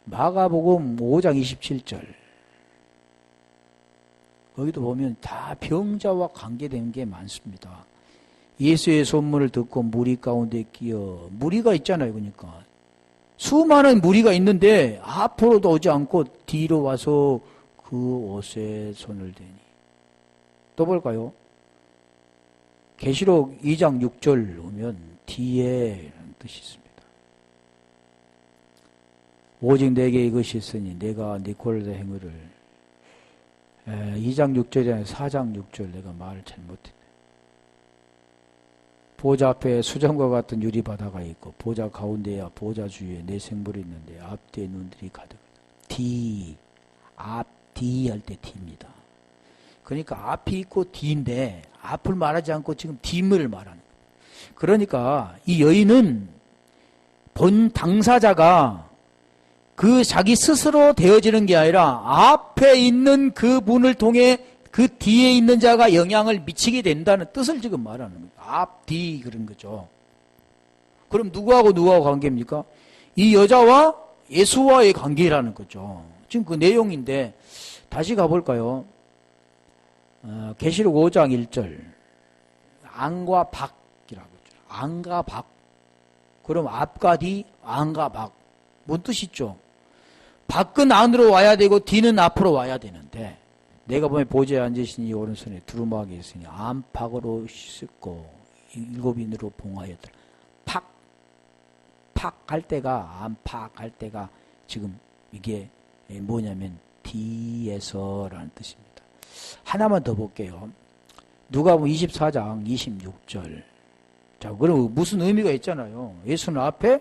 마가복음 5장 27절. 거기도 보면 다 병자와 관계된 게 많습니다. 예수의 소문을 듣고 무리 가운데 끼어, 무리가 있잖아요. 그러니까 수많은 무리가 있는데 앞으로도 오지 않고 뒤로 와서 그 옷에 손을 대니. 또 볼까요? 계시록 2장 6절 보면 뒤에라는 뜻이 있습니다. 오직 내게 이것이 있으니 내가 니콜의 행위를, 2장 6절이 아니라 4장 6절, 내가 말을 잘못했네. 보좌 앞에 수정과 같은 유리바다가 있고 보좌 가운데야 보좌 주위에 내 생물이 있는데 앞뒤에 눈들이 가득하다. 뒤, 앞, 뒤 할 때 뒤입니다. 그러니까 앞이 있고 뒤인데 앞을 말하지 않고 지금 뒤를 말하는 거예요. 그러니까 이 여인은 본 당사자가 그 자기 스스로 되어지는 게 아니라 앞에 있는 그 분을 통해 그 뒤에 있는 자가 영향을 미치게 된다는 뜻을 지금 말하는 거예요. 앞, 뒤 그런 거죠. 그럼 누구하고 관계입니까? 이 여자와 예수와의 관계라는 거죠. 지금 그 내용인데 다시 가볼까요? 계시록 5장 1절. 안과 밖이라고 했죠. 안과 밖. 그럼 앞과 뒤, 안과 밖. 뭔 뜻이죠? 밖은 안으로 와야 되고 뒤는 앞으로 와야 되는데, 내가 보면 보좌에 앉으시니 오른손에 두루마기 있으니 안팎으로 씻고 일곱인으로 봉하였더라. 팍 할 때가, 안팎 할 때가 지금 이게 뭐냐면 뒤에서라는 뜻입니다. 하나만 더 볼게요. 누가복음 24장 26절. 자, 그럼 무슨 의미가 있잖아요. 예수는 앞에,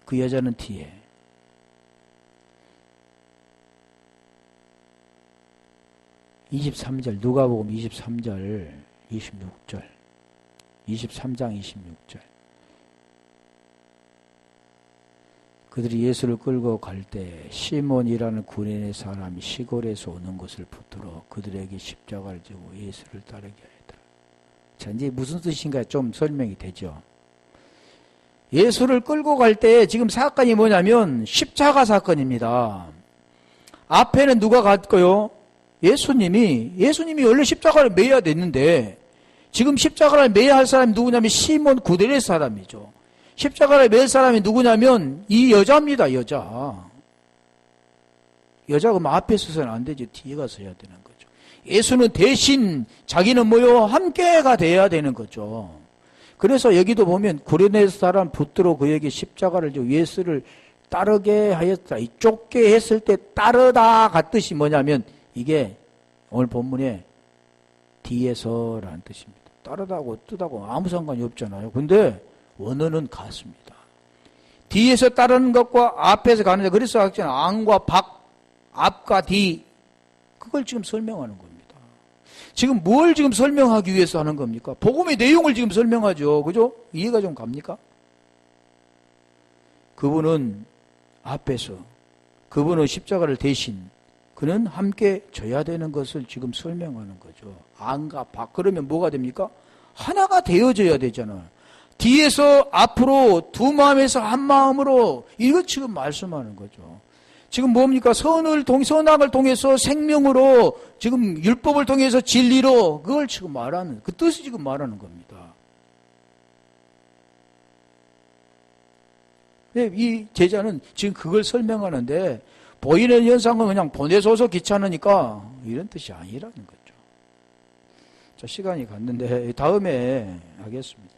그 여자는 뒤에. 23절, 누가복음 23절, 26절, 23장 26절. 그들이 예수를 끌고 갈 때 시몬이라는 구레네 사람이 시골에서 오는 것을 붙들어 그들에게 십자가를 지고 예수를 따르게 하였더라. 자, 이제 무슨 뜻인가 좀 설명이 되죠. 예수를 끌고 갈 때 지금 사건이 뭐냐면 십자가 사건입니다. 앞에는 누가 갔고요? 예수님이 원래 십자가를 매야 됐는데 지금 십자가를 매야 할 사람이 누구냐면 시몬 구데레 사람이죠. 십자가를 맬 사람이 누구냐면 이 여자입니다. 여자가 뭐 앞에 서서는 안 되죠. 뒤에 가서 해야 되는 거죠. 예수는 대신 자기는 뭐요? 함께가 돼야 되는 거죠. 그래서 여기도 보면 구레네 사람 붙들어 그에게 십자가를 예수를 따르게 하였다. 이 쫓게 했을 때 따르다 같듯이 뭐냐면 이게 오늘 본문에 뒤에서라는 뜻입니다. 따르다고 뜻하고 아무 상관이 없잖아요. 근데 원어는 같습니다. 뒤에서 따르는 것과 앞에서 가는데 그래서 안과 박, 앞과 뒤 그걸 지금 설명하는 겁니다. 지금 뭘 지금 설명하기 위해서 하는 겁니까? 복음의 내용을 지금 설명하죠. 그죠? 이해가 좀 갑니까? 그분은 앞에서 그분은 십자가를 대신 그는 함께 져야 되는 것을 지금 설명하는 거죠. 안과 박 그러면 뭐가 됩니까? 하나가 되어져야 되잖아요. 뒤에서 앞으로 두 마음에서 한 마음으로 이거 지금 말씀하는 거죠. 지금 뭡니까? 선악을 통해서 생명으로 지금 율법을 통해서 진리로 그걸 지금 말하는 그 뜻이 지금 말하는 겁니다. 이 제자는 지금 그걸 설명하는데 보이는 현상은 그냥 보내소서 귀찮으니까 이런 뜻이 아니라는 거죠. 자, 시간이 갔는데 다음에 하겠습니다.